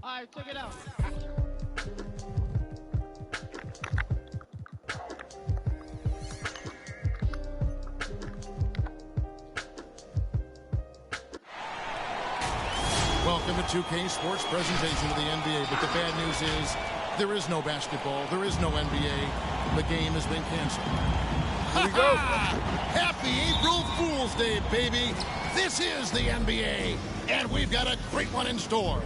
right, check it out. Welcome to 2K Sports presentation of the NBA, but the bad news is there is no basketball, there is no NBA. The game has been canceled. Here we go. Happy April Fool's Day, baby. This is the NBA, and we've got a great one in store.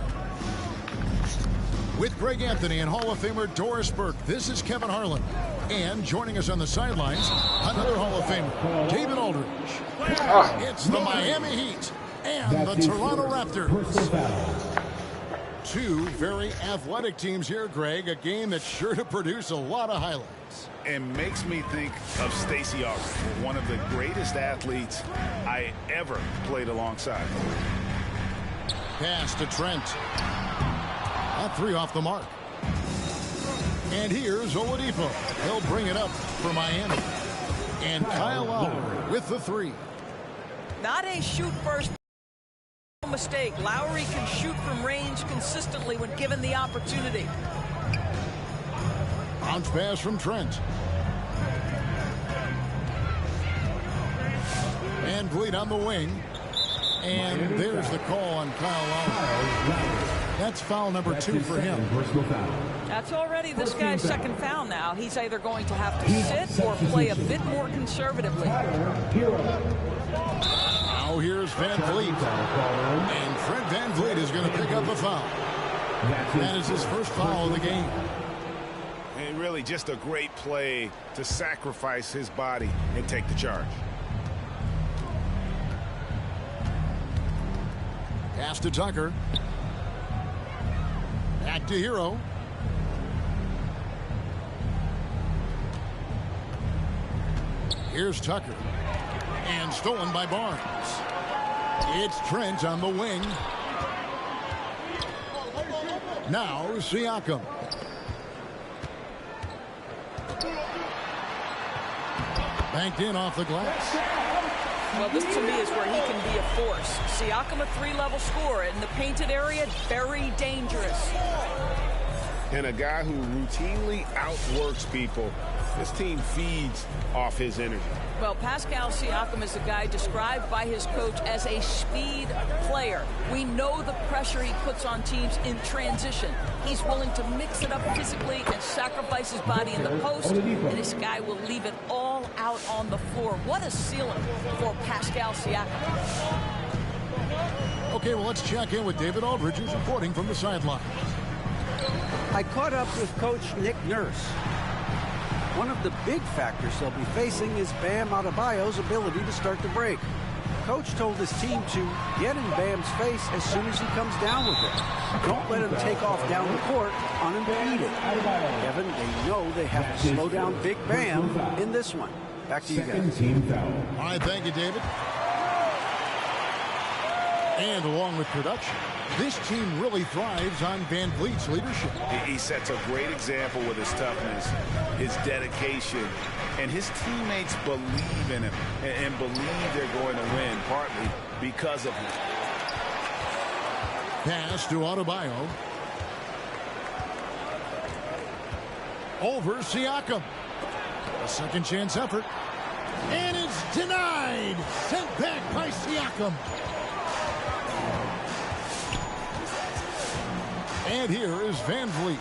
With Greg Anthony and Hall of Famer Doris Burke, this is Kevin Harlan. And joining us on the sidelines, another Hall of Famer, David Aldridge. It's the Miami Heat and the Toronto Raptors. Two very athletic teams here, Greg. A game that's sure to produce a lot of highlights. And makes me think of Stacey Augmon, one of the greatest athletes I ever played alongside. Pass to Trent. That three off the mark. And here's Oladipo. He'll bring it up for Miami. And Kyle Lowry with the three. Not a shoot first mistake. Lowry can shoot from range consistently when given the opportunity. Bounce pass from Trent. And Vliet on the wing. And there's the call on Kyle Lowry. That's foul number 2 for him. That's already this guy's second foul now. He's either going to have to sit or play a bit more conservatively. Now here's Van Vliet. And Fred Van Vliet is going to pick up a foul. That is his first foul of the game. And really just a great play to sacrifice his body and take the charge. Pass to Tucker. Back to Hero. Here's Tucker. And stolen by Barnes. It's Trent on the wing. Now Siakam. Banked in off the glass. Well, this to me is where he can be a force. Siakam, a three-level scorer in the painted area, very dangerous. And a guy who routinely outworks people. This team feeds off his energy. Well, Pascal Siakam is a guy described by his coach as a speed player. We know the pressure he puts on teams in transition. He's willing to mix it up physically and sacrifice his body in the post, and this guy will leave it all out on the floor. What a ceiling for Pascal Siakam. Okay, well, let's check in with David Aldridge, who's reporting from the sideline. I caught up with Coach Nick Nurse. One of the big factors they'll be facing is Bam Adebayo's ability to start the break. Coach told his team to get in Bam's face as soon as he comes down with it. Don't let him take off down the court unimpeded. Kevin, they know they have to slow down Big Bam in this one. Back to you guys. All right, thank you, David. And along with production, this team really thrives on Van Vliet's leadership. He sets a great example with his toughness, his dedication, and his teammates believe in him and believe they're going to win, partly because of him. Pass to Adebayo. Over Siakam. A second chance effort. And it's denied. Sent back by Siakam. And here is Van Vliet.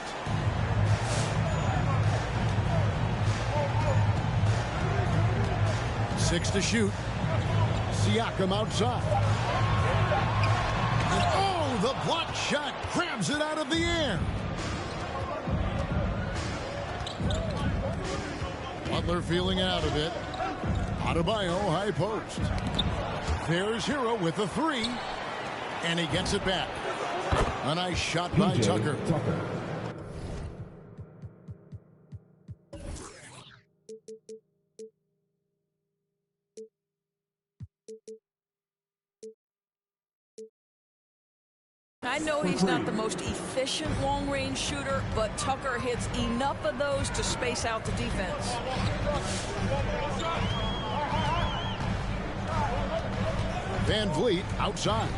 Six to shoot. Siakam outside. And oh, the block shot grabs it out of the air. Butler feeling out of it. Adebayo high post. There's Hero with a three. And he gets it back. A nice shot by Tucker. I know he's not the most efficient long-range shooter, but Tucker hits enough of those to space out the defense. Van Vliet outside.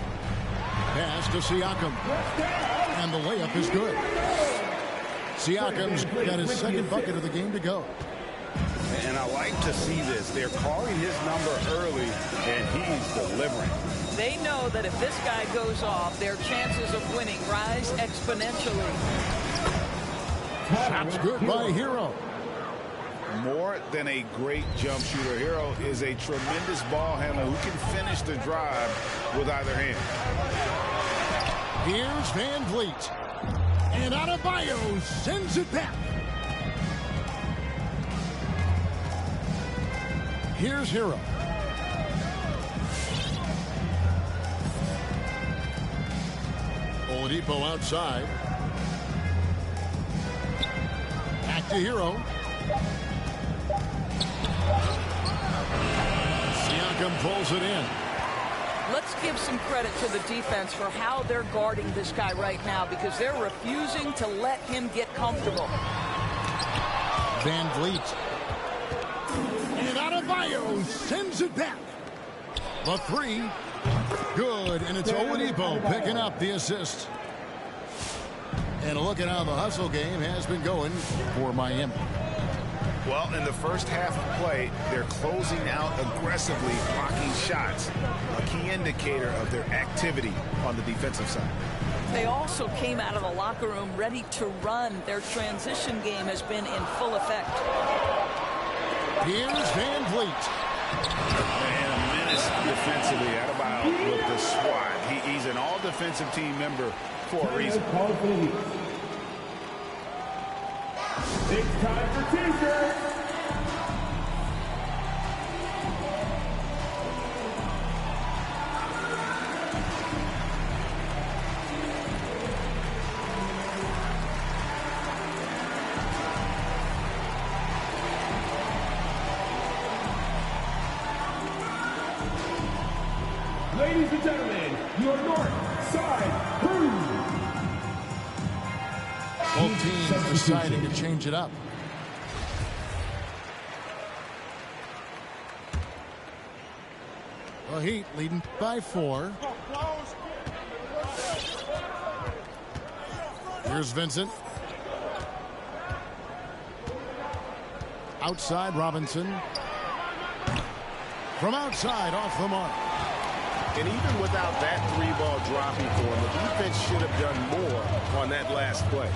Pass to Siakam. And the layup is good. Siakam's got his second bucket of the game to go. And I like to see this. They're calling his number early, and he's delivering. They know that if this guy goes off, their chances of winning rise exponentially. Shot's good by Hero. More than a great jump shooter, Hero is a tremendous ball handler who can finish the drive with either hand. Here's Van Vliet. And Adebayo sends it back. Here's Hero. Oladipo outside. Back to Hero. Siakam pulls it in. Let's give some credit to the defense for how they're guarding this guy right now, because they're refusing to let him get comfortable. Van Vliet. And Adebayo sends it back. The three. Good, and it's Oladipo picking up the assist. And look at how the hustle game has been going for Miami. Well, in the first half of play, they're closing out aggressively, blocking shots, a key indicator of their activity on the defensive side. They also came out of the locker room ready to run. Their transition game has been in full effect. Here's Van Vliet. And a menace defensively. Adebayo with the swat. He's an all-defensive team member for a reason. It's time for T-shirts. Ladies and gentlemen, your North Side Crew. Both teams deciding to change it up. The Heat leading by 4. Here's Vincent. Outside Robinson. From outside, off the mark. And even without that three-ball dropping for him, the defense should have done more on that last play.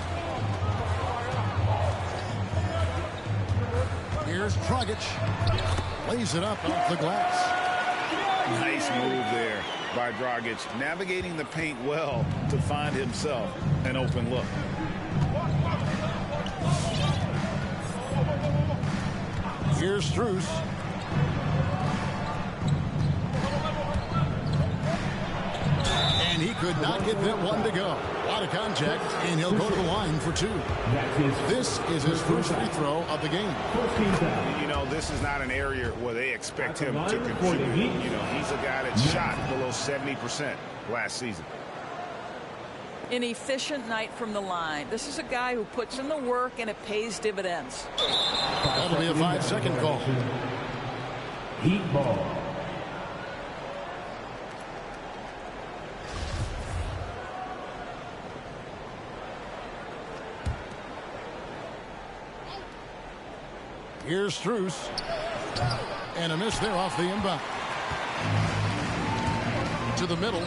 Here's Dragic. Lays it up off the glass. Nice move there by Dragic, navigating the paint well to find himself an open look. Here's Strus. And he could not get that one to go. A lot of contact, and he'll go to the line for 2. This is his first free throw of the game. You know, this is not an area where they expect him to contribute. You know, he's a guy that shot below 70% last season. An efficient night from the line. This is a guy who puts in the work, and it pays dividends. That'll be a 5-second call. Heat ball. Here's Strus. And a miss there off the inbound. To the middle.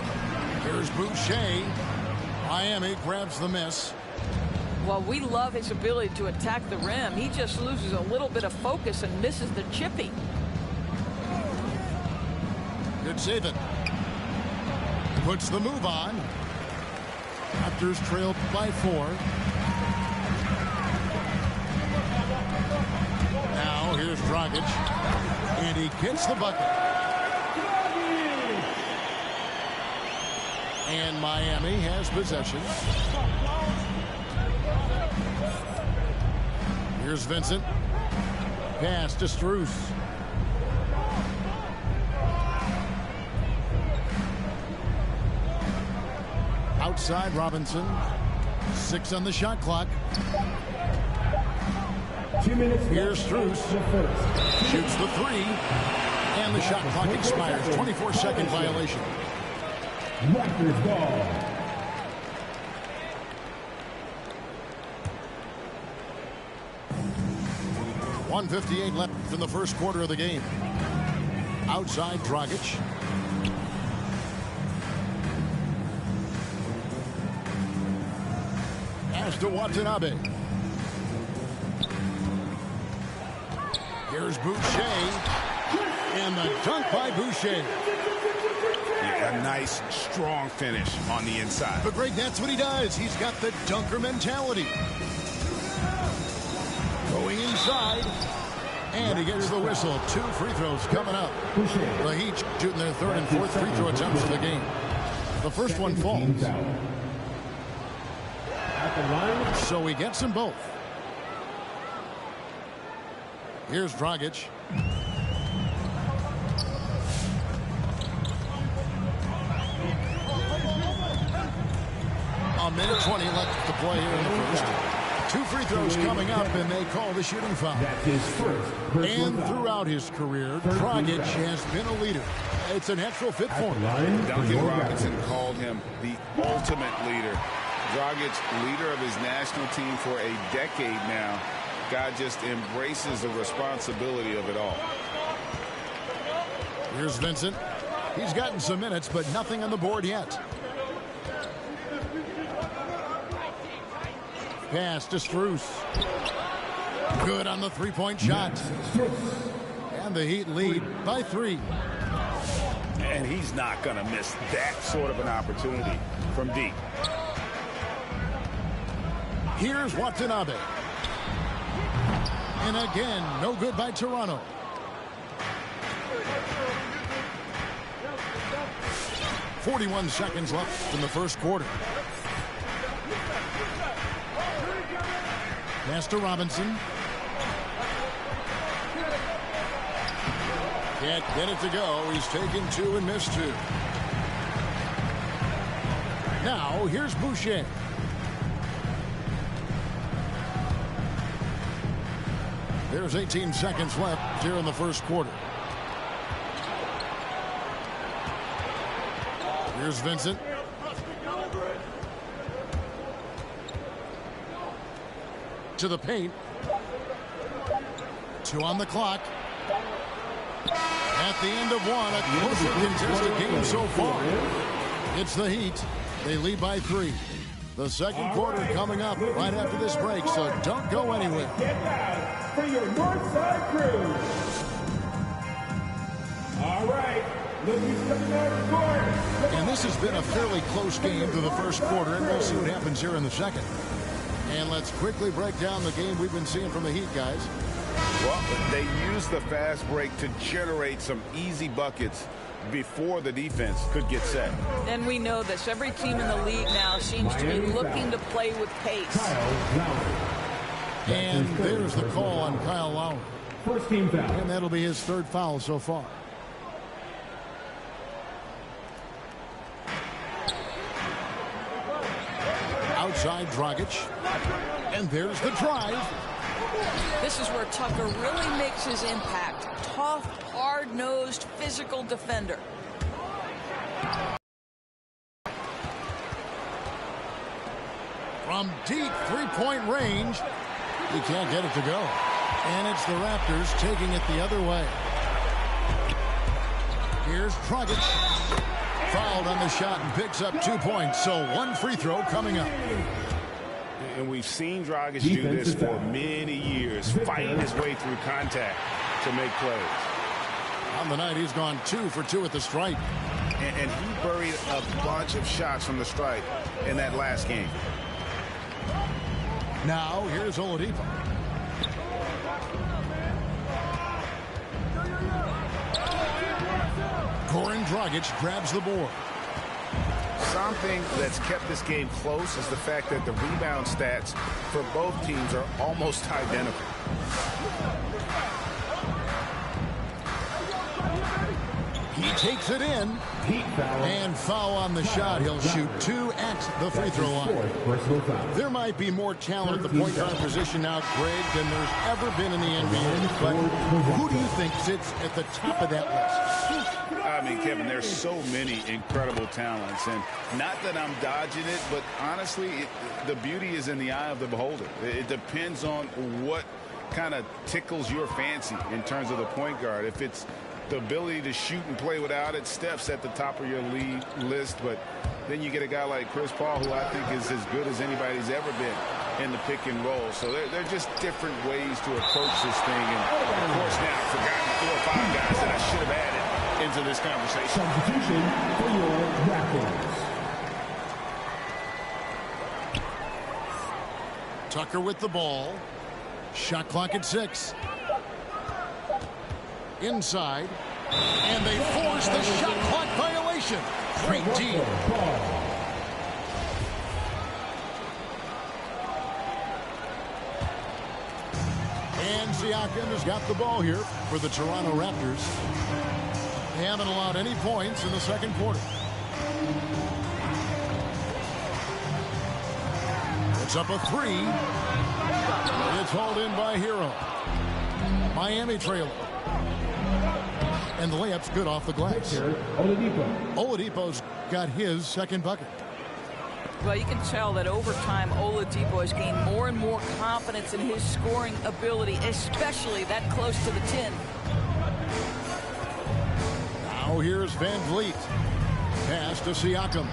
Here's Boucher. Miami grabs the miss. Well, we love his ability to attack the rim. He just loses a little bit of focus and misses the chippy. Good save it. Puts the move on. Raptors trailed by 4. Now here's Dragic. And he gets the bucket. And Miami has possession. Here's Vincent. Pass to Strus. Outside Robinson. 6 on the shot clock. 2 minutes. Here's Strus. Shoots the 3. And the shot clock expires. 24-second violation. Raptors ball. 1:58 left in the first quarter of the game. Outside Dragic. Pass to Watanabe. Here's Boucher. And the dunk by Boucher. Yeah, a nice, strong finish on the inside. But Greg, that's what he does. He's got the dunker mentality. Going inside. And he gets the whistle. 2 free throws coming up. The Heat shooting their 3rd and 4th free throw attempts of the game. The first one falls. So he gets them both. Here's Dragic. A minute 20 left to play here in the first. 2 free throws coming up, and they call the shooting foul. That's his first And throughout his career, Dragic has been a leader. It's a natural fit for him. Duncan Robinson called him the ultimate leader. Dragic, leader of his national team for a decade now. Guy just embraces the responsibility of it all. Here's Vincent. He's gotten some minutes, but nothing on the board yet. Pass to Strus. Good on the three-point shot. And the Heat lead by 3. And he's not going to miss that sort of an opportunity from deep. Here's Watanabe. And again, no good by Toronto. .41 seconds left in the first quarter. Pass to Robinson. Can't get it to go. He's taken 2 and missed 2. Now, here's Boucher. There's 18 seconds left here in the first quarter. Here's Vincent. To the paint. 2 on the clock. At the end of 1, a closely contested game so far. It's the Heat. They lead by 3. The second quarter coming up right after this break, so don't go anywhere. Get loud for your Northside crew. All right, looking for the North Court. And this has been a fairly close game through the first quarter, and we'll see what happens here in the second. And let's quickly break down the game we've been seeing from the Heat, guys. Well, they use the fast break to generate some easy buckets before the defense could get set. And we know this. Every team in the league now seems to be looking to play with pace. And there's the call on Kyle Lowry. First team foul. And that'll be his 3rd foul so far. Outside Dragic. And there's the drive. This is where Tucker really makes his impact. Tough, hard-nosed, physical defender. From deep 3-point range, he can't get it to go. And it's the Raptors taking it the other way. Here's Dragic. Fouled on the shot and picks up 2 points. So 1 free throw coming up. And we've seen Dragic do this for many years, fighting his way through contact to make plays. On the night, he's gone 2 for 2 at the stripe. And he buried a bunch of shots from the stripe in that last game. Now, here's Oladipo. Goran Dragic grabs the board. Something that's kept this game close is the fact that the rebound stats for both teams are almost identical. He takes it in. And foul on the shot. He'll shoot 2 at the free throw line. There might be more talent at the point guard position now, Greg, than there's ever been in the NBA. But who do you think sits at the top of that list? I mean, Kevin, there's so many incredible talents. And not that I'm dodging it, but honestly, the beauty is in the eye of the beholder. It depends on what kind of tickles your fancy in terms of the point guard. If it's the ability to shoot and play without it, Steph's at the top of your league list. But then you get a guy like Chris Paul, who I think is as good as anybody's ever been in the pick and roll. So they're just different ways to approach this thing. And of course now I've forgotten 4 or 5 guys that I should have added into this conversation. Substitution for your Raptors. Tucker with the ball. Shot clock at 6. Inside. And they force the shot clock violation. Great deal. And Siakam has got the ball here for the Toronto Raptors. They haven't allowed any points in the second quarter. It's up a 3. It's hauled in by Hero. Miami trailer. And the layup's good off the glass. Oladipo's got his second bucket. Well, you can tell that over time, Oladipo has gained more and more confidence in his scoring ability, especially that close to the 10. Now here's Van Vliet. Pass to Siakam.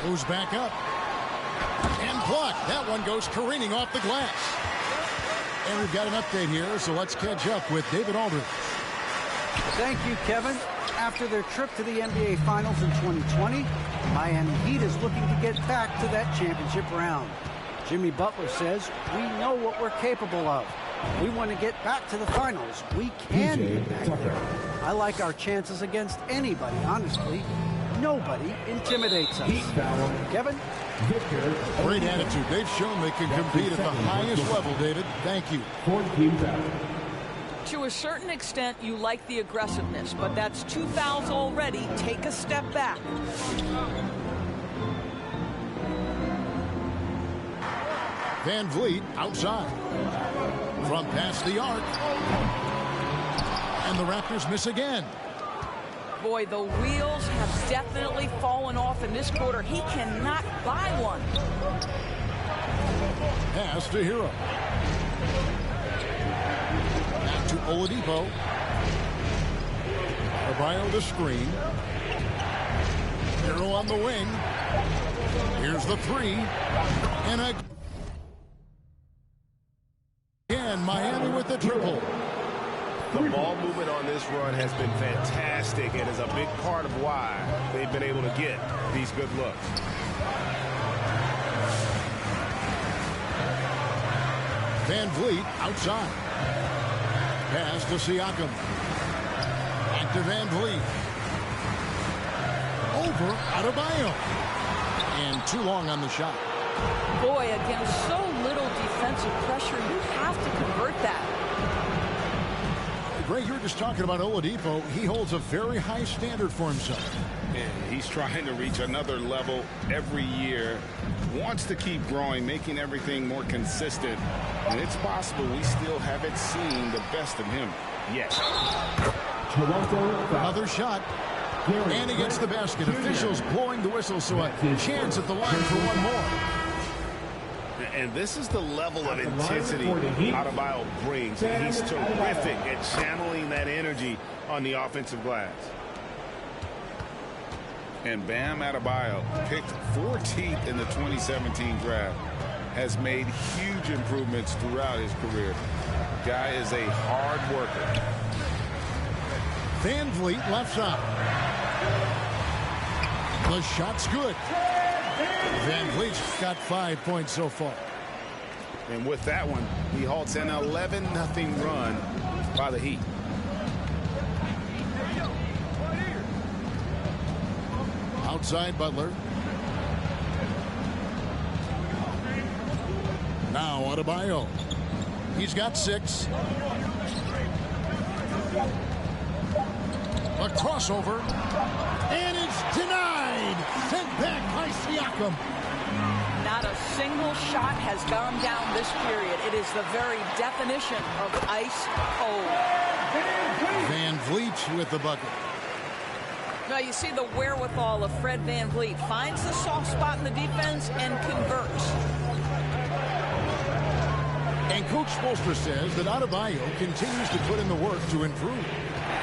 Moves back up. And blocked. That one goes careening off the glass. And we've got an update here, so let's catch up with David Aldridge. Thank you, Kevin. After their trip to the NBA Finals in 2020, Miami Heat is looking to get back to that championship round. Jimmy Butler says, we know what we're capable of. We want to get back to the finals. We can get back there. I like our chances against anybody, honestly. Nobody intimidates us. Kevin? Great attitude. They've shown they can compete at the highest level, David. Thank you. To a certain extent, you like the aggressiveness, but that's 2 fouls already. Take a step back. Van Vliet outside. From past the arc. And the Raptors miss again. Boy, the wheels have definitely fallen off in this quarter. He cannot buy one. Pass to Hero. Back to Oladipo. Adebayo the screen. Hero on the wing. Here's the 3. And again, Miami with the triple. The ball movement on this run has been fantastic and is a big part of why they've been able to get these good looks. Van Vliet outside. Pass to Siakam. Back to Van Vliet. Over Adebayo. And too long on the shot. Boy, against so little defensive pressure, you have to convert that. Greg, you were just talking about Oladipo. He holds a very high standard for himself. Yeah, he's trying to reach another level every year. Wants to keep growing, making everything more consistent. And it's possible we still haven't seen the best of him yet. Another shot. And he gets the basket. Officials blowing the whistle, so a chance at the line for one more. And this is the level of intensity Adebayo brings. He's terrific at channeling that energy on the offensive glass. And Bam Adebayo, picked 14th in the 2017 draft, has made huge improvements throughout his career. Guy is a hard worker. Van Vliet left side. The shot's good. Van Vliet's got 5 points so far. And with that one, he halts an 11-0 run by the Heat. Outside Butler. Now Adebayo. He's got 6. A crossover. And it's denied. Sent back by Siakam. Not a single shot has gone down this period. It is the very definition of ice cold. Van Vliet with the bucket. Now you see the wherewithal of Fred VanVleet. Finds the soft spot in the defense and converts. And Coach Spoelstra says that Adebayo continues to put in the work to improve.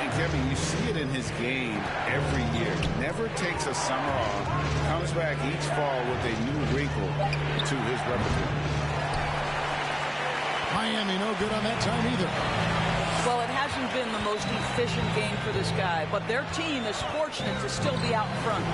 And Kevin, you see it in his game every year. Never takes a summer off. Comes back each fall with a new wrinkle to his repertoire. Miami no good on that time either. Well, it hasn't been the most efficient game for this guy, but their team is fortunate to still be out in front.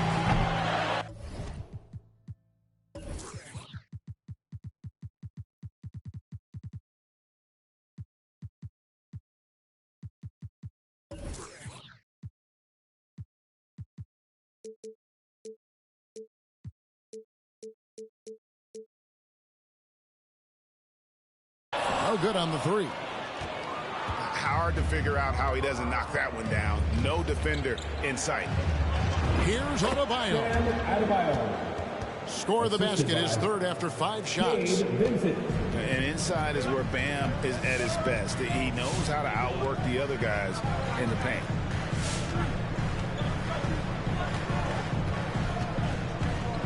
No good on the three. Hard to figure out how he doesn't knock that one down. No defender in sight. Here's Adebayo. Score of the basket is third after 5 shots. And inside is where Bam is at his best. He knows how to outwork the other guys in the paint.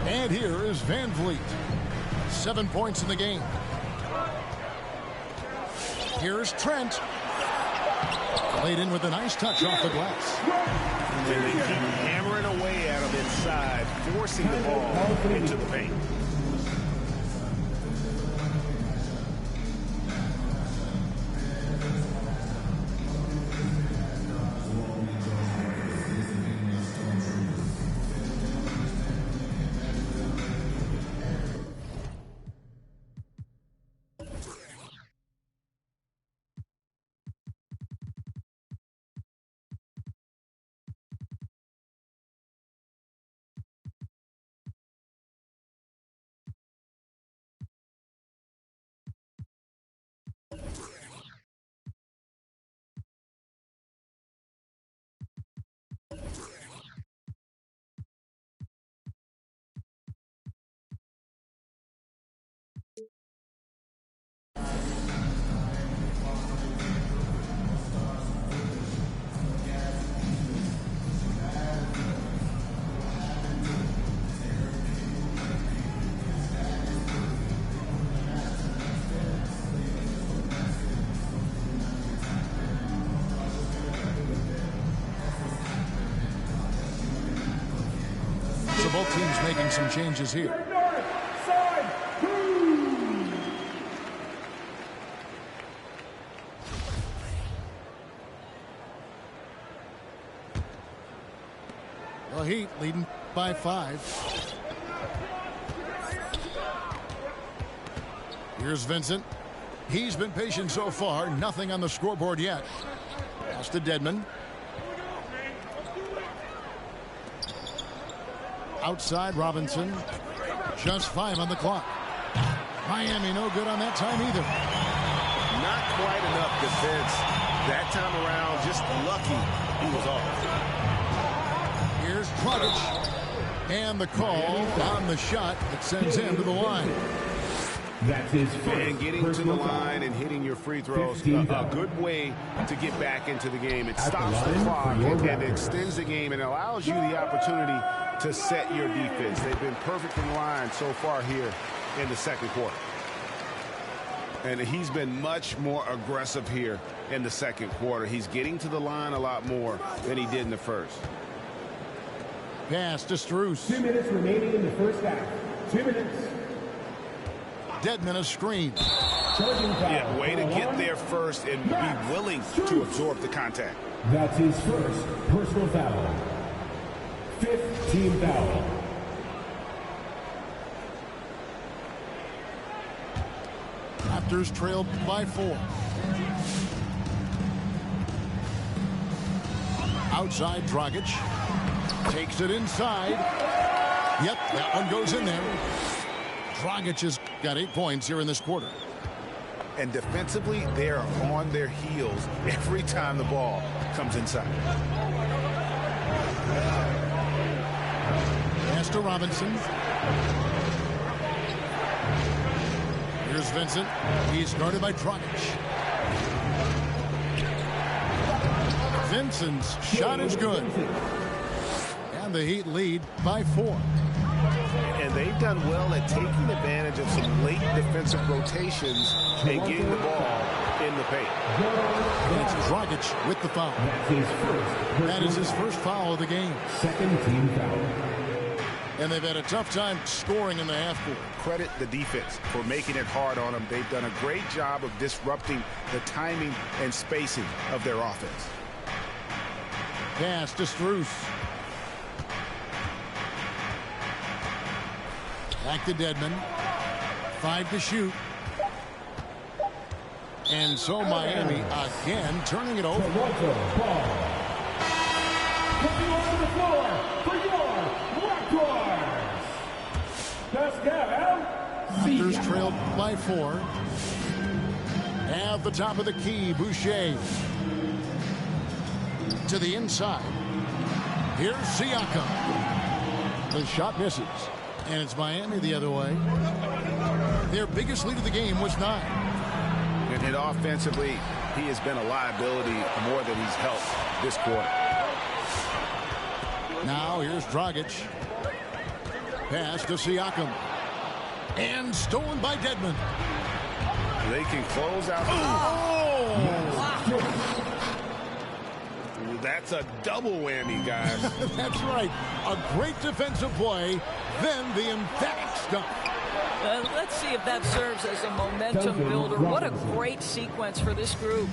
And here is VanVleet. 7 points in the game. Here's Trent. Laid in with a nice touch off the glass. And they keep hammering away at him inside, forcing the ball into the paint. Both teams making some changes here. The Heat leading by 5. Here's Vincent. He's been patient so far. Nothing on the scoreboard yet. Pass to Dedmon. Outside Robinson. Just 5 on the clock. Miami no good on that time either. Not quite enough defense that time around. Just lucky he was off. Here's Dragic. And the call on the shot that sends him to the line. That's his first. And getting to the line and hitting your free throws, a good way to get back into the game. It stops the clock and extends the game and allows you the opportunity to set your defense. They've been perfect in line so far here in the second quarter. And he's been much more aggressive here in the second quarter. He's getting to the line a lot more than he did in the first. Pass to Strus. 2 minutes remaining in the first half. 2 minutes. Dedmon a screen. Yeah, way to get there first and be willing to absorb the contact. That's his first personal foul. 5th team foul. Raptors trailed by 4. Outside Dragic. Takes it inside. Yep, that one goes in there. Dragic has got 8 points here in this quarter. And defensively, they're on their heels every time the ball comes inside. Pass to Robinson. Here's Vincent. He's guarded by Dragic. Vincent's shot is good. And the Heat lead by 4. And they've done well at taking advantage of some late defensive rotations and getting the ball in the paint. And it's Dragic with the foul. That is his first foul of the game. Second team foul. And they've had a tough time scoring in the half court. Credit the defense for making it hard on them. They've done a great job of disrupting the timing and spacing of their offense. Pass to Strus. Back to Dedmon. 5 to shoot. And so Miami again turning it over. Toronto ball. Coming onto the floor for your Raptors. Pascal Raptors trailed by 4. At the top of the key, Boucher. To the inside. Here's Siakam. The shot misses. And it's Miami the other way. Their biggest lead of the game was 9. And offensively, he has been a liability more than he's helped this quarter. Now here's Dragic. Pass to Siakam. And stolen by Dedmon. They can close out. That's a double whammy, guys. That's right. A great defensive play, then the emphatic stuff. Let's see if that serves as a momentum builder. What a great sequence for this group.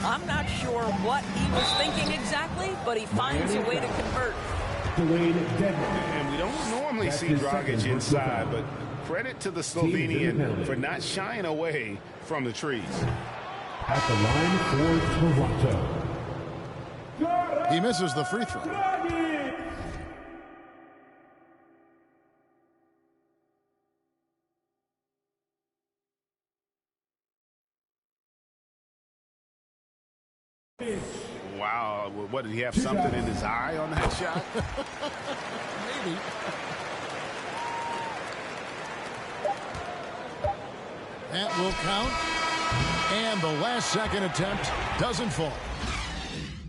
I'm not sure what he was thinking exactly, but he finds a way to convert. And we don't normally see Dragic inside, but credit to the Slovenian for not shying away from the trees. At the line for Toronto. He misses the free throw. Wow, what, did he have something in his eye on that shot? Maybe. That will count. And the last second attempt doesn't fall.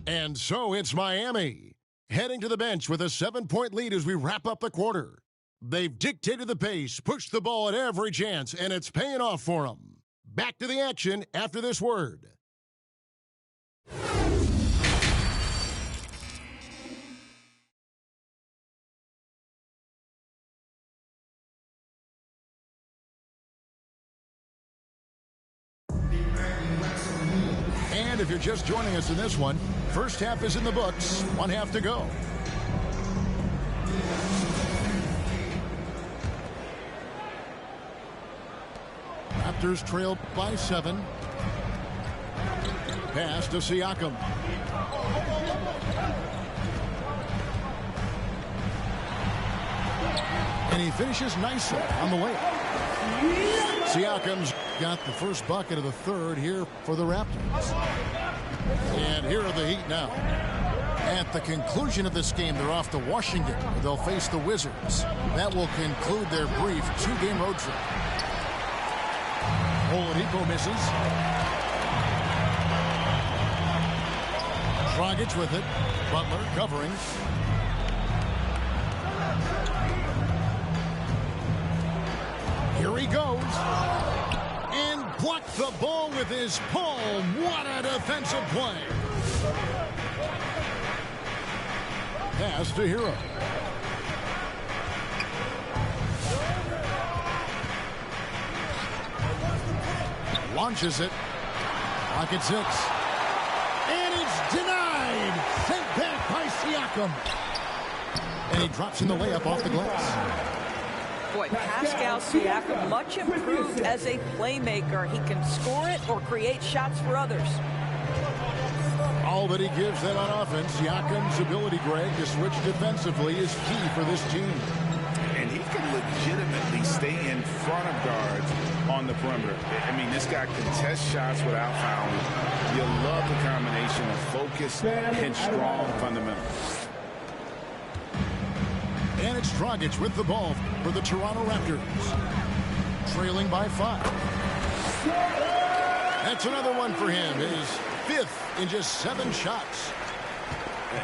And so it's Miami heading to the bench with a 7-point lead as we wrap up the quarter. They've dictated the pace, pushed the ball at every chance, and it's paying off for them. Back to the action after this word. And if you're just joining us in this one, first half is in the books, 1 half to go. Raptors trailed by 7. Pass to Siakam. And he finishes nicely on the layup. Siakam's got the first bucket of the third here for the Raptors. And here are the Heat now. At the conclusion of this game, they're off to Washington, where they'll face the Wizards. That will conclude their brief 2-game road trip. Oladipo misses. Dragic with it. Butler covering. Here he goes. And blocked the ball with his palm. What a defensive play. Pass to Hero. Launches it. Pocket 6. And it's denied. Sent back by Siakam. And he drops in the layup off the glass. Boy, Pascal Siakam, much improved as a playmaker. He can score it or create shots for others. All that he gives them on offense, Siakam's ability, Greg, to switch defensively is key for this team. And he can legitimately stay in front of guards on the perimeter. I mean, this guy contests shots without fouling. You love the combination of focus and strong fundamentals. And it's Dragic with the ball for the Toronto Raptors. Trailing by 5. That's another one for him. His 5th in just 7 shots.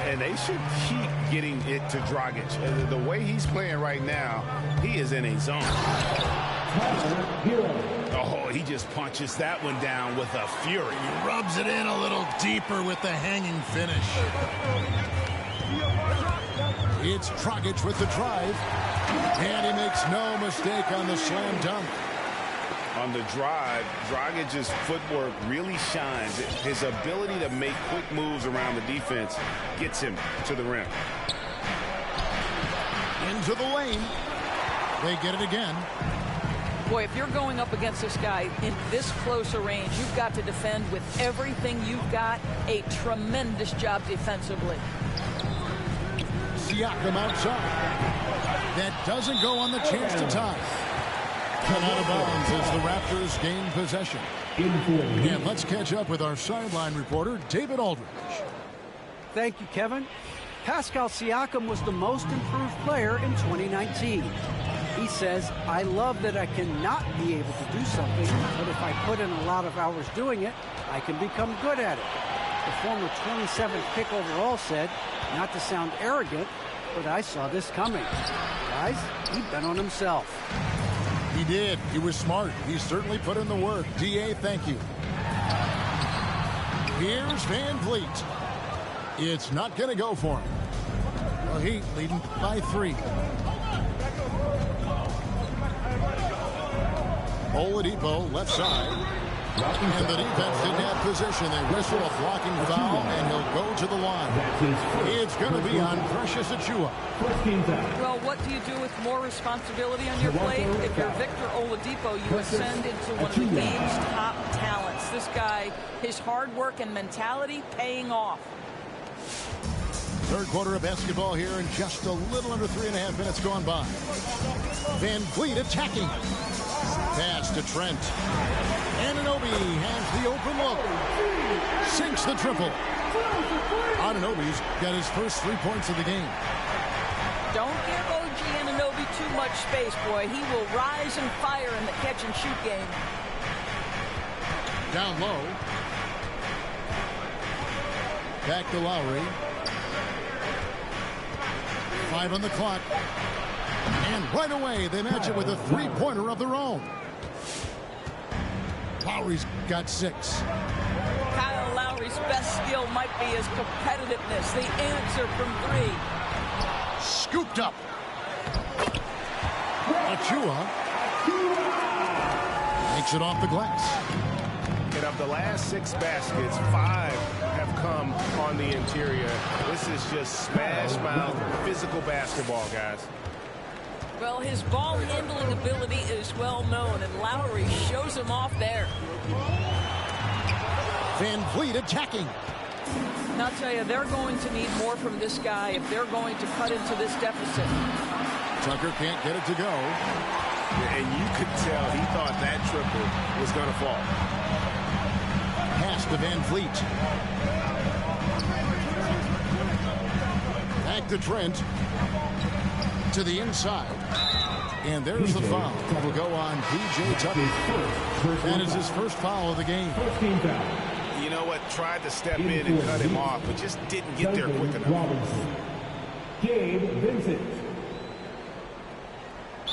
And they should keep getting it to Dragic. The way he's playing right now, he is in a zone. Oh, he just punches that one down with a fury. He rubs it in a little deeper with the hanging finish. It's Dragic with the drive. And he makes no mistake on the slam dunk. On the drive, Dragic's footwork really shines. His ability to make quick moves around the defense gets him to the rim. Into the lane. They get it again. Boy, if you're going up against this guy in this close a range, you've got to defend with everything you've got. A tremendous job defensively. Siakam outside. That doesn't go on the chance to tie. And out of bounds as the Raptors gain possession. And let's catch up with our sideline reporter, David Aldridge. Thank you, Kevin. Pascal Siakam was the most improved player in 2019. He says, I love that I cannot be able to do something, but if I put in a lot of hours doing it, I can become good at it. The former 27th pick overall said, not to sound arrogant, but I saw this coming. Guys, he bet on himself. He did. He was smart. He certainly put in the work. D.A., thank you. Here's Van Vliet. It's not going to go for him. The Heat leading by 3. Oladipo left side. And the defense didn't have position. They whistle a blocking foul, and he'll go to the line. It's going to be on Precious Achiuwa. Well, what do you do with more responsibility on your plate? If you're Victor Oladipo, you ascend into one of the game's top talents. This guy, his hard work and mentality paying off. Third quarter of basketball here, and just a little under 3.5 minutes gone by. Van Vliet attacking. Pass to Trent. Anunoby has the open look. Sinks the triple. Anunoby's got his first 3 points of the game. Don't give OG Anunoby too much space, boy. He will rise and fire in the catch-and-shoot game. Down low. Back to Lowry. 5 on the clock. And right away, they match it with a three-pointer of their own. Lowry's got 6. Kyle Lowry's best skill might be his competitiveness. The answer from 3. Scooped up. Achiuwa makes it off the glass. And of the last 6 baskets, 5 have come on the interior. This is just smash mouth physical basketball, guys. Well, his ball handling ability is well known, and Lowry shows him off there. Van Vliet attacking. And I'll tell you, they're going to need more from this guy if they're going to cut into this deficit. Tucker can't get it to go. And you could tell he thought that triple was going to fall. Pass to Van Vliet. Back to Trent. To the inside. And there's the foul. Will go on P.J. Tucker. And it's his first foul of the game. You know what? Tried to step in and cut him off, but just didn't get there quick enough. Gabe Vincent.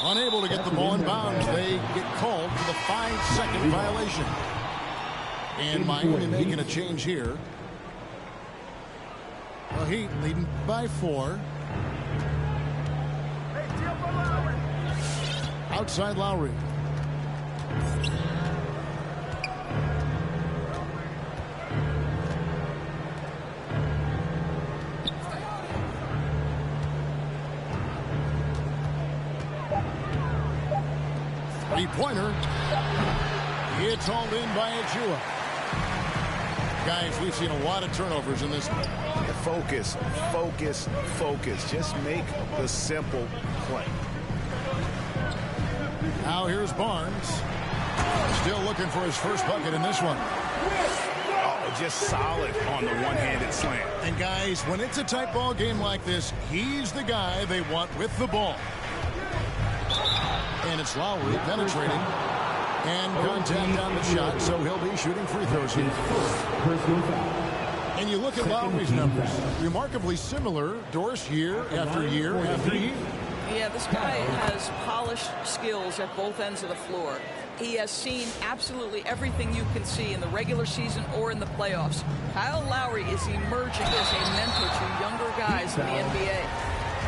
Unable to get the ball in bounds. They get called for the 5-second violation. And Miami making a change here. The Heat leading by 4. Outside Lowry. Three-pointer. It's hauled in by Achiuwa. Guys, we've seen a lot of turnovers in this one. Focus, focus, focus. Just make the simple play. Now here's Barnes. Still looking for his first bucket in this one. Oh, just solid on the one-handed slam. And guys, when it's a tight ball game like this, he's the guy they want with the ball. And it's Lowry penetrating. And contact on the shot, so he'll be shooting free throws here. And you look at Lowry's numbers, remarkably similar, Doris, year after year after year. Yeah, this guy has polished skills at both ends of the floor. He has seen absolutely everything you can see in the regular season or in the playoffs. Kyle Lowry is emerging as a mentor to younger guys in the NBA.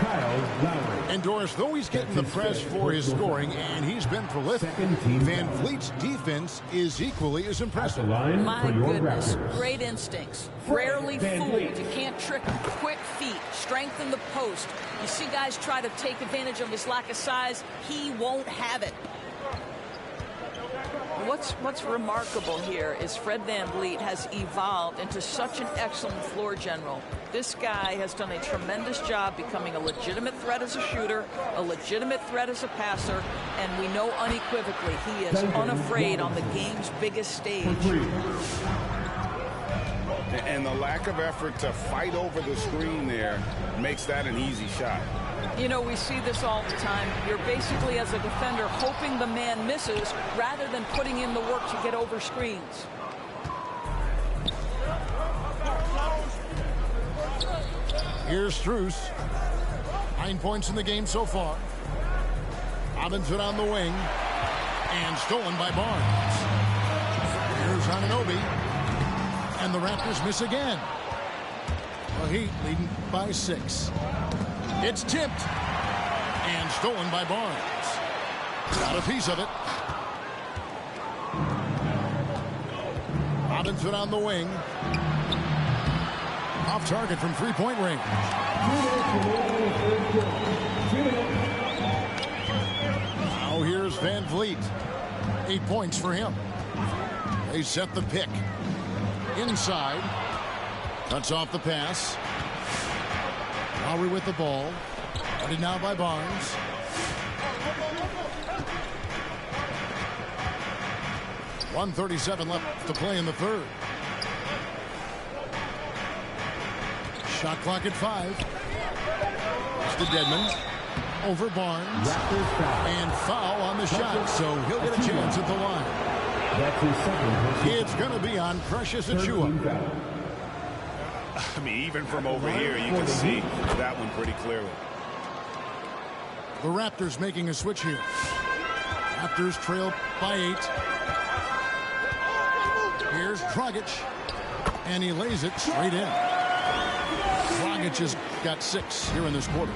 Kyle Lowry. And Doris, though he's getting the press for his scoring, and he's been prolific, Van Vliet's defense is equally as impressive. My goodness, great instincts. Rarely fooled. You can't trick him. Quick feet, strength in the post. You see guys try to take advantage of his lack of size. He won't have it. What's remarkable here is Fred Van Vliet has evolved into such an excellent floor general. This guy has done a tremendous job becoming a legitimate threat as a shooter, a legitimate threat as a passer, and we know unequivocally he is unafraid on the game's biggest stage. And the lack of effort to fight over the screen there makes that an easy shot. You know, we see this all the time. You're basically, as a defender, hoping the man misses rather than putting in the work to get over screens. Here's Strus. 9 points in the game so far. Robinson on the wing. And stolen by Barnes. Here's Anunoby. And the Raptors miss again. The Heat leading by 6. It's tipped. And stolen by Barnes. Got a piece of it. Robinson on the wing. Off target from three-point range. Now here's Van Vliet. 8 points for him. They set the pick. Inside. Cuts off the pass. Lowry with the ball. Guarded now by Barnes. .137 left to play in the third. Shot clock at 5. It's to Dedmon. Over Barnes. And foul on the shot, so he'll get a chance at the line. It's going to be on Precious Achiuwa. I mean, even from over here, you can see that one pretty clearly. The Raptors making a switch here. Raptors trail by 8. Here's Dragic. And he lays it straight in. Dragic has got 6 here in this quarter.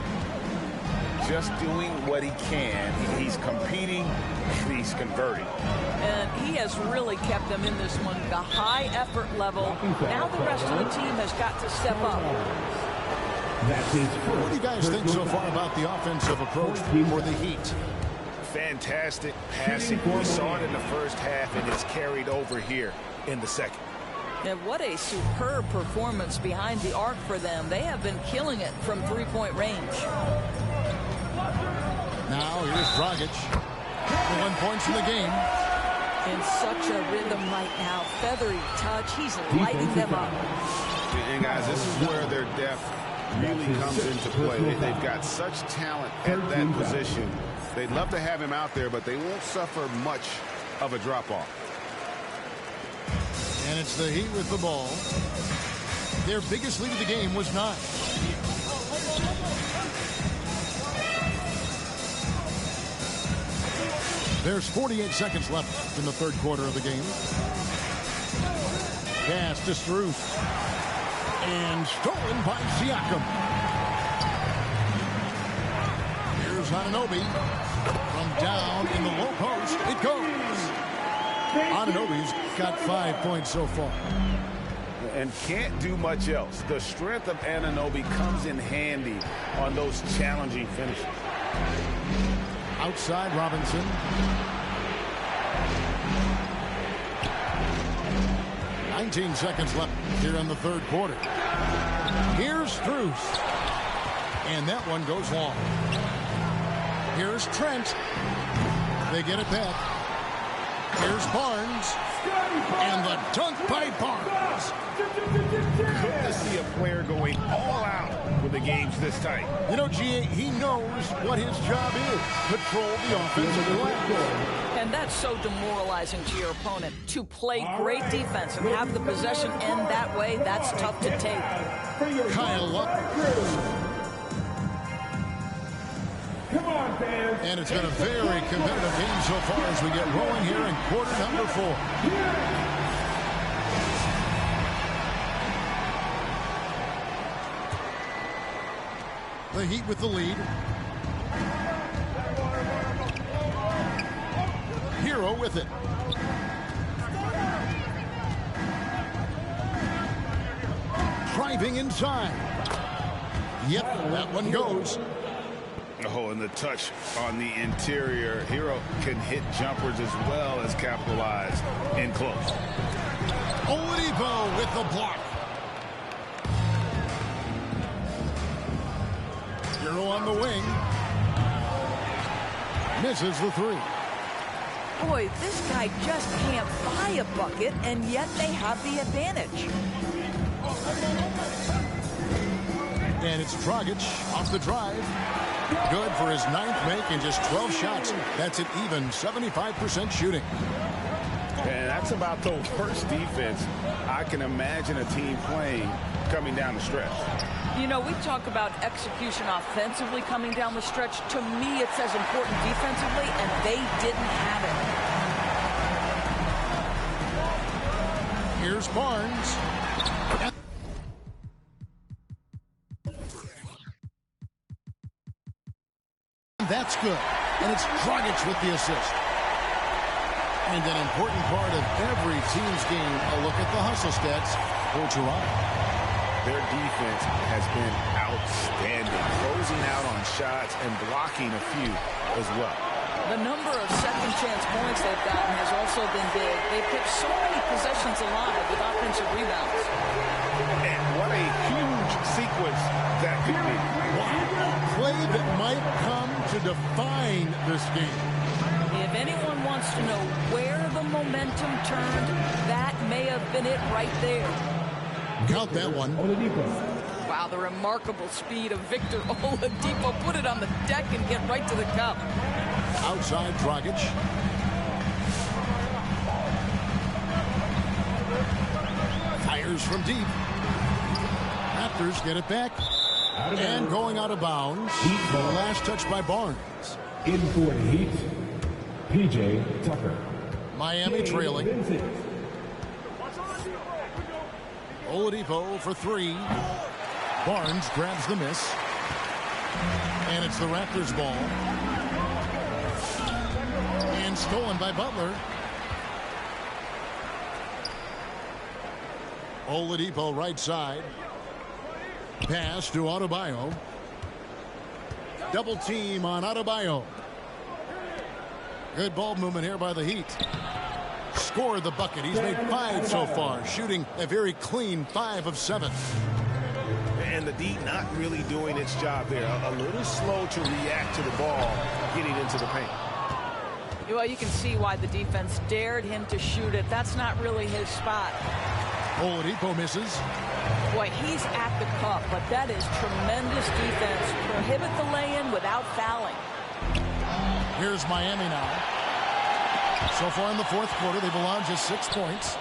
Just doing what he can. He's competing. He's converting. And he has really kept them in this one. The high effort level. Now the rest of the team has got to step up. What do you guys think so far about the offensive approach for the Heat? Fantastic passing. We saw it in the first half, and it's carried over here in the second. And what a superb performance behind the arc for them. They have been killing it from three-point range. Now here's Dragic. 1 points in the game. In such a rhythm right now. Feathery touch. He's lighting them up. And guys, this is where their depth really comes into play. They've got such talent at that position. They'd love to have him out there, but they won't suffer much of a drop-off. And it's the Heat with the ball. Their biggest lead of the game was 9. There's 48 seconds left in the third quarter of the game. Pass to Strus. And stolen by Siakam. Here's Anunoby. From down in the low post. It goes. Anunoby's got 5 points so far. And can't do much else. The strength of Anunoby comes in handy on those challenging finishes. Outside Robinson. .19 seconds left here in the third quarter. Here's Strus. And that one goes long. Here's Trent. They get it back. Here's Barnes. And the dunk by Barnes. Good to see a player going all out when the game's this tight. You know, G.A., he knows what his job is. Control the offensive glass. And that's so demoralizing to your opponent. To play great defense and have the possession end that way, that's tough to take. Kyle up. Come on, fans. And it's been a very competitive game so far as we get rolling here in quarter number 4. The Heat with the lead. Hero with it. Driving inside. Yep, that one goes. Oh, and the touch on the interior. Hero can hit jumpers as well as capitalize in close. Oladipo with the block. Hero on the wing. Misses the 3. Boy, this guy just can't buy a bucket, and yet they have the advantage. And it's Dragic off the drive. Good for his 9th make in just 12 shots. That's an even 75% shooting. And that's about the worst defense I can imagine a team playing coming down the stretch. You know, we talk about execution offensively coming down the stretch. To me, it's as important defensively, and they didn't have it. Here's Barnes. That's good. And it's Dragic with the assist. And an important part of every team's game, a look at the hustle stats for Toronto. Their defense has been outstanding, closing out on shots and blocking a few as well. The number of second chance points they've gotten has also been big. They've kept so many possessions alive with offensive rebounds. And what a huge sequence that could be. Wow. A play that might come to define this game. If anyone wants to know where the momentum turned, that may have been it right there. Count that one. Wow, the remarkable speed of Victor Oladipo. Put it on the deck and get right to the cup. Outside Dragic. Fires from deep. Raptors get it back. And going out of bounds. The last touch by Barnes. In for the Heat, P.J. Tucker. Miami trailing. Oladipo for 3. Barnes grabs the miss. And it's the Raptors ball. And stolen by Butler. Oladipo right side. Pass to Adebayo. Double team on Adebayo. Good ball movement here by the Heat. Scored the bucket. He's made 5 so far, shooting a very clean 5 of 7. And the D not really doing its job there. A little slow to react to the ball getting into the paint. Well, you can see why the defense dared him to shoot it. That's not really his spot. Oladipo misses. Boy, he's at the cup, but that is tremendous defense. Prohibit the lay-in without fouling. Here's Miami now. So far in the 4th quarter, they've allowed just 6 points.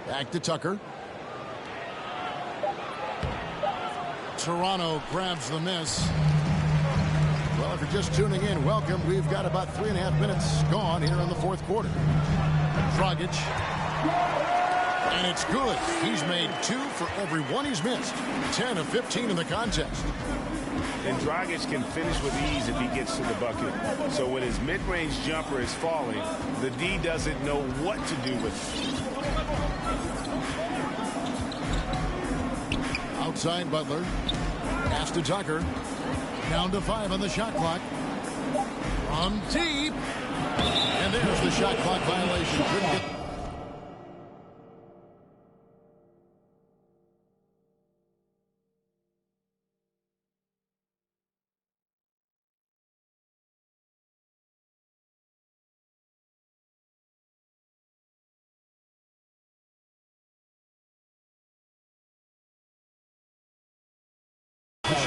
Back to Tucker. Toronto grabs the miss. Well, if you're just tuning in, welcome. We've got about 3.5 minutes gone here in the 4th quarter. Dragic. And it's good. He's made 2 for every 1 he's missed. 10 of 15 in the contest. And Dragic can finish with ease if he gets to the bucket. So when his mid-range jumper is falling, the D doesn't know what to do with it. Outside Butler. Pass to Tucker. Down to 5 on the shot clock. From deep. And there's the shot clock violation. Couldn't get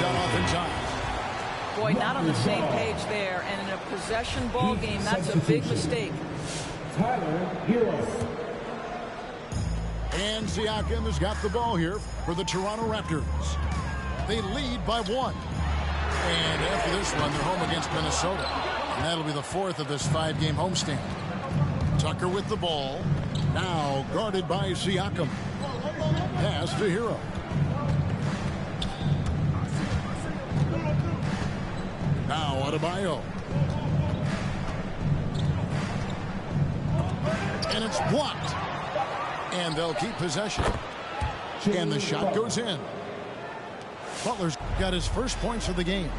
shot off in time. Boy, not on the same page there. And in a possession ball game, that's a big mistake. Tyler Hero. And Siakam has got the ball here for the Toronto Raptors. They lead by 1. And after this one, they're home against Minnesota. And that'll be the 4th of this 5-game homestand. Tucker with the ball. Now guarded by Siakam. Pass to Hero. Now Adebayo. And it's blocked. And they'll keep possession. And the shot goes in. Butler's got his first points of the game.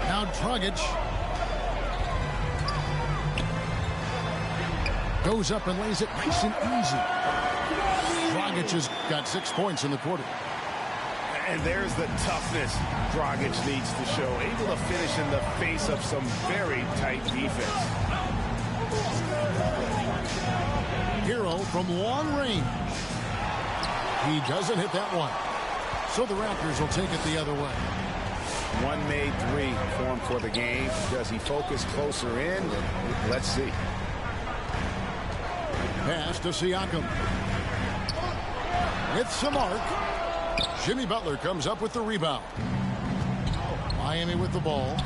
Now Dragic goes up and lays it nice and easy. Dragic has got 6 points in the quarter. And there's the toughness Dragic needs to show. Able to finish in the face of some very tight defense. Hero from long range. He doesn't hit that one. So the Raptors will take it the other way. One made 3 for him for the game. Does he focus closer in? Let's see. Pass to Siakam. With some arc. Jimmy Butler comes up with the rebound. Miami with the ball.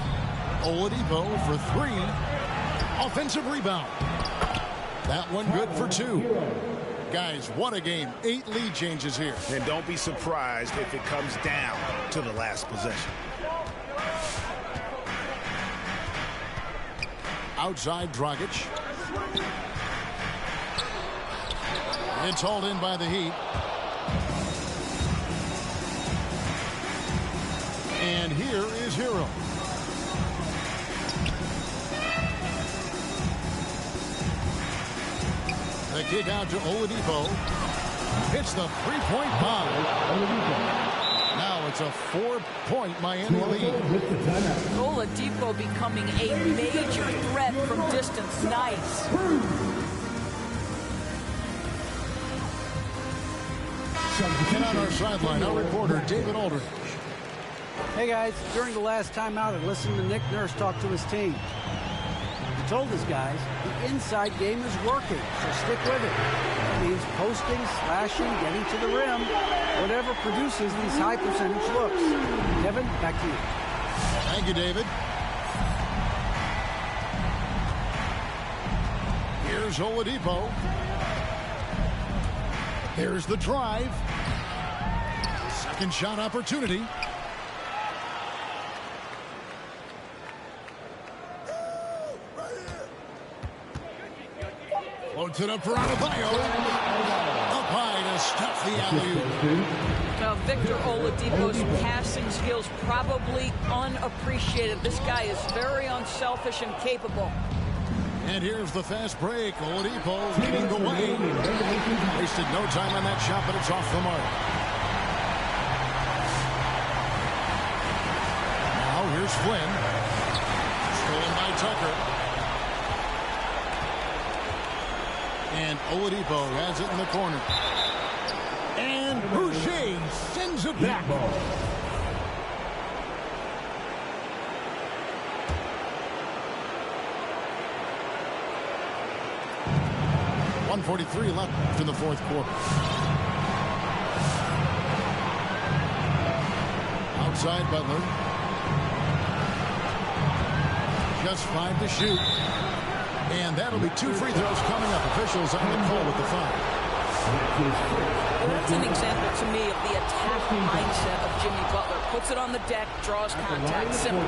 Oladipo for 3. Offensive rebound. That one good for 2. Guys, what a game. 8 lead changes here. And don't be surprised if it comes down to the last possession. Outside Dragic. It's hauled in by the Heat. And here is Hero. The kick out to Oladipo. Hits the three-point bomb. Now it's a 4-point Miami lead. Oladipo becoming a major threat from distance. Nice. And on our sideline, our reporter, David Aldridge. Hey guys, during the last timeout, I listened to Nick Nurse talk to his team. He told his guys the inside game is working, so stick with it. That means posting, slashing, getting to the rim, whatever produces these high percentage looks. Kevin, back to you. Thank you, David. Here's Oladipo. Here's the drive. Second shot opportunity. Floats it up for Adebayo. Up high to stuff the alley-oop. Now, Victor Oladipo's passing skills probably unappreciated. This guy is very unselfish and capable. And here's the fast break. Oladipo leading the way. Wasted no time on that shot, but it's off the mark. Now here's Flynn. Stolen by Tucker. And Oladipo has it in the corner. And Boucher sends it back. 1:43 left in the fourth quarter. Outside Butler. Just 5 to shoot. And that'll be 2 free throws coming up. Officials on the call with the foul. That's an example to me of the attack mindset of Jimmy Butler. Puts it on the deck, draws contact. Simple.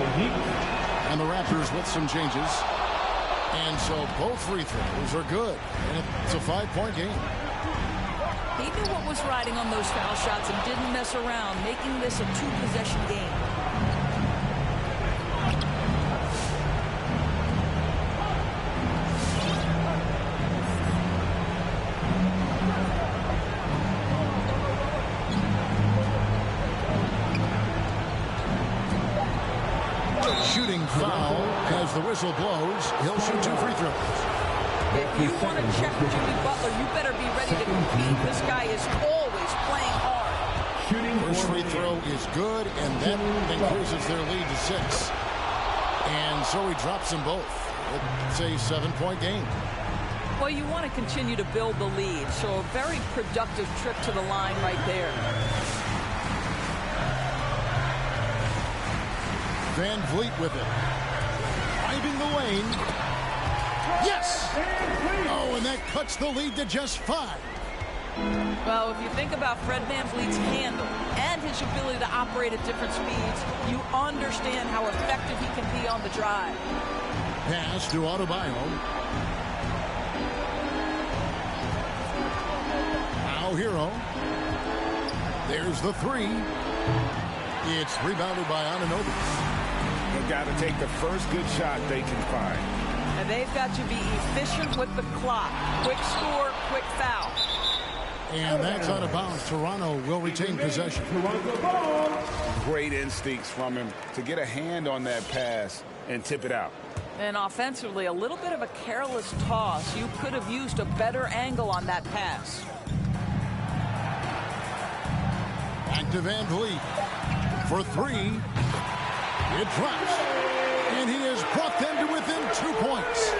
And the Raptors with some changes. And so both free throws are good. And it's a 5-point game. He knew what was riding on those foul shots and didn't mess around, making this a 2-possession game. Shooting foul as the whistle blows. He'll shoot 2 free throws. If you want to check Jimmy Butler, you better be ready to compete. This guy is always playing hard. First free throw is good, and that increases their lead to 6. And so he drops them both. It's a 7-point game. Well, you want to continue to build the lead, so a very productive trip to the line right there. Van Vliet with it. Driving the lane. Yes! Oh, and that cuts the lead to just 5. Well, if you think about Fred Van Vliet's handle and his ability to operate at different speeds, you understand how effective he can be on the drive. Pass to Adebayo. Now Hero. There's the 3. It's rebounded by Anunoby. They've got to take the first good shot they can find. And they've got to be efficient with the clock. Quick score, quick foul. And that's out of bounds. Toronto will retain possession. Great instincts from him to get a hand on that pass and tip it out. And offensively, a little bit of a careless toss. You could have used a better angle on that pass. Back to Van Vliet for 3. It drops. And he has brought them to within 2 points.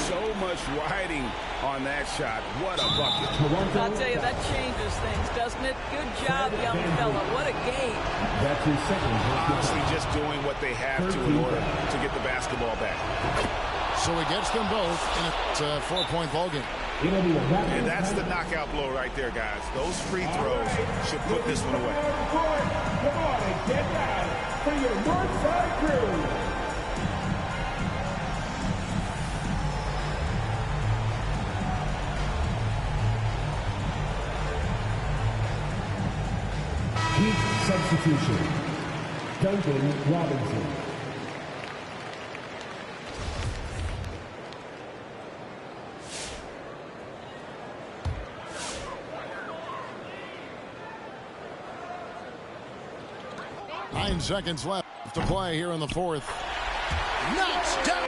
So much riding on that shot. What a bucket. I'll tell you, that changes things, doesn't it? Good job, young fella. What a game. That's his second. Honestly, just doing what they have to in order to get the basketball back. So he gets them both, and it's a 4-point ball game. And that's the knockout blow right there, guys. Those free throws should put this one away. Come on and get down for your Northside crew. Heat substitution. Duncan Robinson. Nine seconds left to play here in the 4th. Knocks down.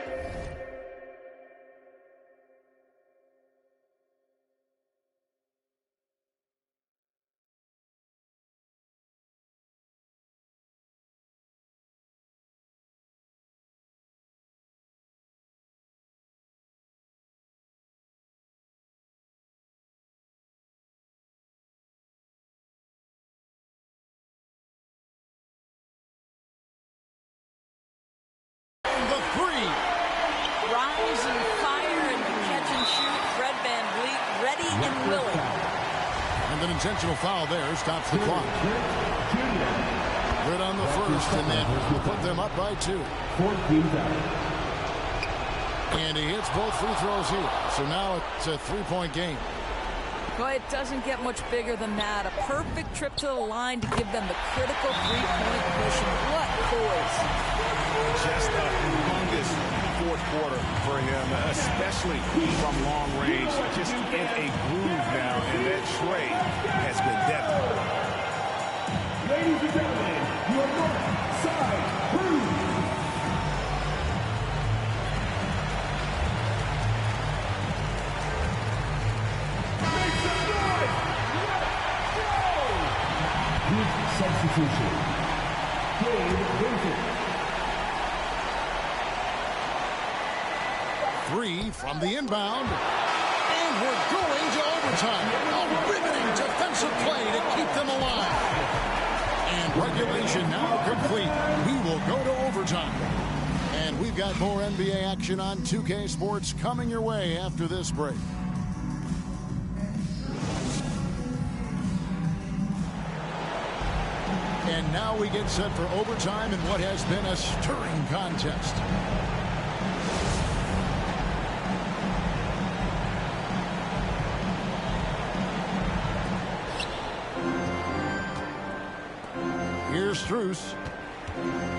Intentional foul there stops the clock. Good on the first, and then put them up by 2. And he hits both free throws here. So now it's a 3-point game. Well, it doesn't get much bigger than that. A perfect trip to the line to give them the critical 3-point cushion. What poise. Just a humongous 4th quarter for him, especially from long range. Just in a groove now, and that tray has been deadly. Ladies and gentlemen, your North Side Crew. Make some noise! Let's go! Heat substitution. Dave Vincent. 3 from the inbound. And we're going to overtime. A riveting defensive play to keep them alive. And regulation now complete. We will go to overtime. And we've got more NBA action on 2K Sports coming your way after this break. And now we get set for overtime in what has been a stirring contest. Here's Strus.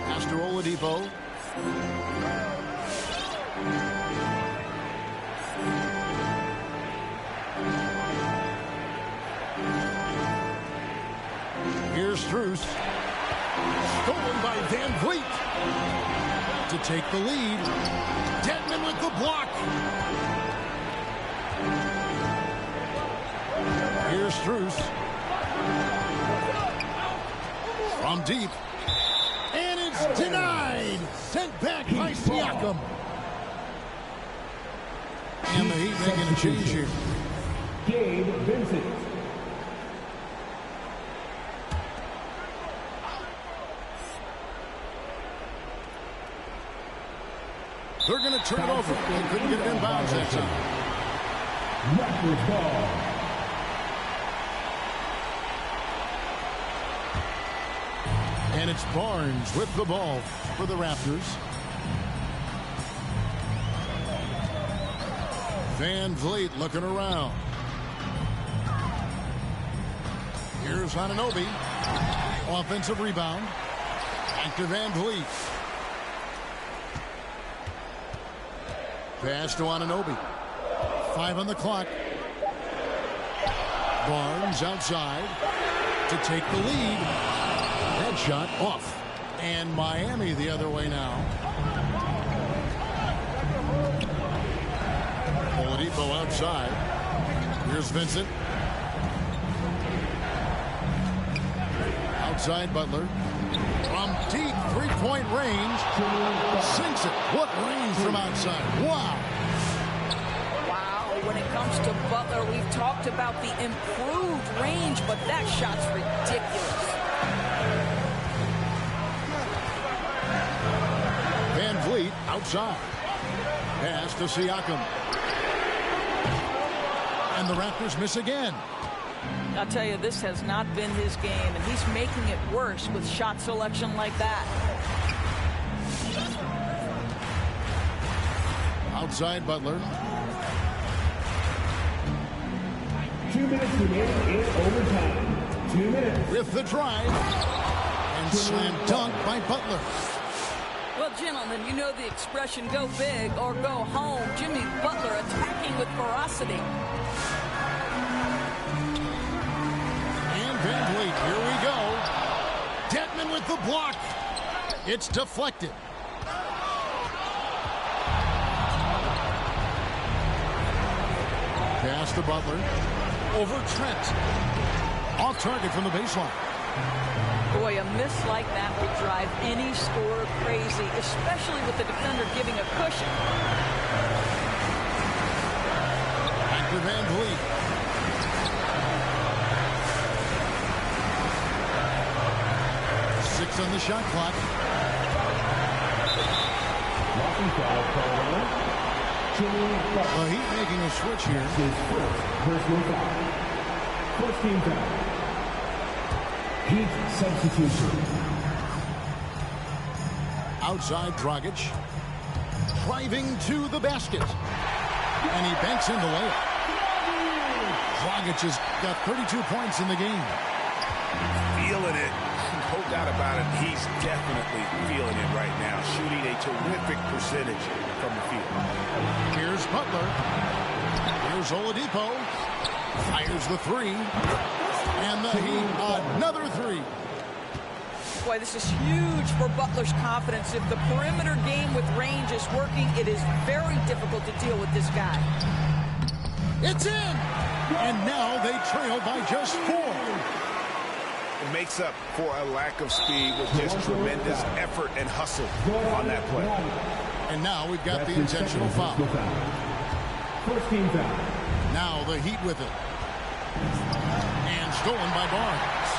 Pass to Oladipo. Here's Strus. Stolen by Van Vliet. To take the lead. Dedmon with the block. Here's Strus. From deep. And it's denied. Sent back by Siakam. And the Heat making a change here. Gabe Vincent. They're going to turn it over. They couldn't get it in bounds that time. Raptors ball. And it's Barnes with the ball for the Raptors. Van Vliet looking around. Here's Anunoby. Offensive rebound. Back to Van Vliet. Pass to Anunoby. 5 on the clock. Barnes outside to take the lead. Headshot off. And Miami the other way now. Oladipo outside. Here's Vincent. Outside Butler. From deep three-point range. Sinks it. What range from outside. Wow. Wow, when it comes to Butler, we've talked about the improved range, but that shot's ridiculous. Van Vliet outside. Pass to Siakam. And the Raptors miss again. I'll tell you, this has not been his game, and he's making it worse with shot selection like that. Outside Butler. 2 minutes remaining in overtime. 2 minutes. With the drive. And slam dunk by Butler. Well, gentlemen, you know the expression, go big or go home. Jimmy Butler attacking with ferocity. And Van Vliet, here we go. Detman with the block. It's deflected. Pass to Butler. Over Trent. Off target from the baseline. Boy, a miss like that will drive any scorer crazy, especially with the defender giving a cushion. Back to Van Vliet. Six on the shot clock. The Heat making a switch here. His first personal foul. First team foul. Heat substitution. Outside Dragic. Driving to the basket. And he banks in the layup. Dragic has got 32 points in the game. Feeling it. No doubt about it. He's definitely feeling it right now. Shooting a terrific percentage from the field. Here's Butler. Here's Oladipo. Fires the three. And the Heat, another three. Boy, this is huge for Butler's confidence. If the perimeter game with range is working, it is very difficult to deal with this guy. It's in! And now they trail by just 4. It makes up for a lack of speed with just tremendous effort and hustle on that play. And now we've got the intentional foul. First team foul. Now the Heat with it. And stolen by Barnes.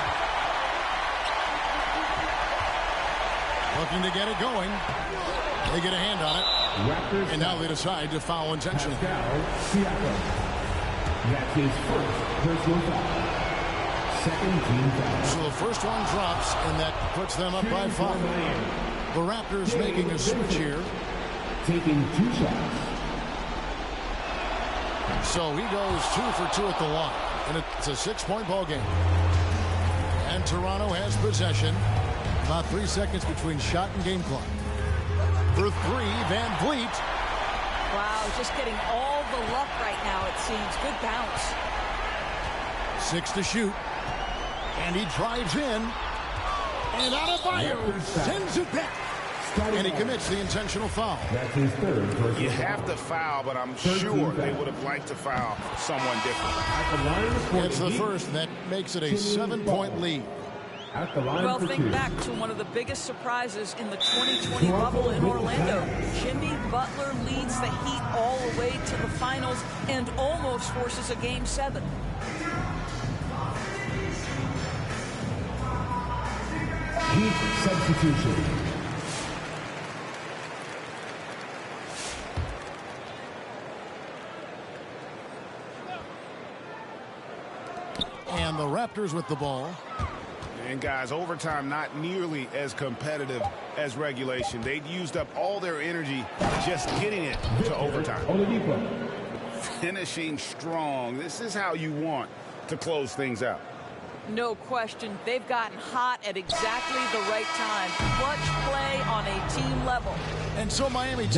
Looking to get it going. They get a hand on it. Raptors and now they decide to foul intentionally. Siakam. That's his first personal foul. Second team foul. So the first one drops, and that puts them up by 5. The Raptors making a switch here. Taking 2 shots. So he goes 2 for 2 at the line. And it's a 6-point ball game. And Toronto has possession. About 3 seconds between shot and game clock. For 3, Van Vliet. Wow, just getting all the luck right now, it seems. Good bounce. 6 to shoot. And he drives in. And Adebayo sends it back. And he commits the intentional foul. That's his third personal You have to foul, but I'm sure they would have liked to foul someone different. It's the first. That makes it a 7-point lead. at the line Well, for think two. back to one of the biggest surprises in the 2020 bubble in Orlando. Jimmy Butler leads the Heat all the way to the finals and almost forces a Game 7. Heat substitution. And the Raptors with the ball. And guys, overtime not nearly as competitive as regulation. They'd used up all their energy just getting it to overtime. Oladipo. Finishing strong. This is how you want to close things out. No question, they've gotten hot at exactly the right time. Clutch play on a team level. And so Miami...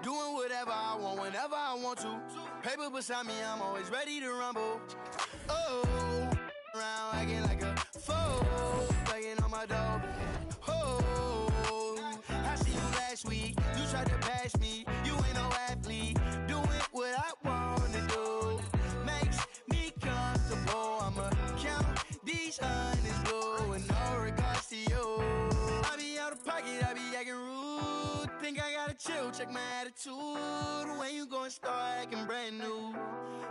Doing whatever I want, whenever I want to. Paper beside me, I'm always ready to rumble. Oh, around acting like a fool, begging on my door. Oh, I see you last week. You tried to bash me. You ain't no athlete. Doing what I want to do makes me comfortable. I'ma count these hundreds blue with no regards to you. I be out of pocket, I be acting rude. Think I gotta chill, check my attitude. When you gon' start acting brand new?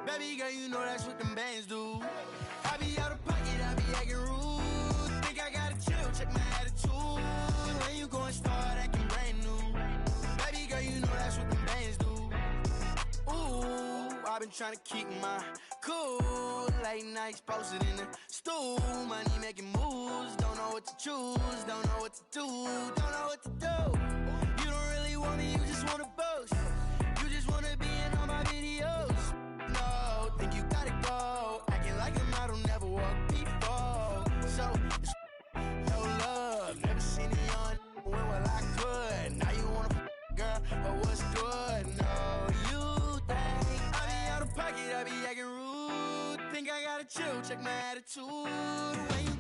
Baby girl, you know that's what them bands do. I be out of pocket, I be acting rude. Think I gotta chill, check my attitude. When you gon' start acting brand new? Baby girl, you know that's what them bands do. Ooh, I've been trying to keep my cool. Late nights posted in the stool. Money making moves, don't know what to choose. Don't know what to do, don't know what to do. You don't really want me, you just wanna boast. You just wanna be in all my videos. No, think you gotta go. Acting like a model, never walked before. So, it's no love. Never seen it on when will I could. Now you wanna girl, but what's good? No, you think I be out of pocket, I be acting rude. Think I gotta chill, check my attitude. When you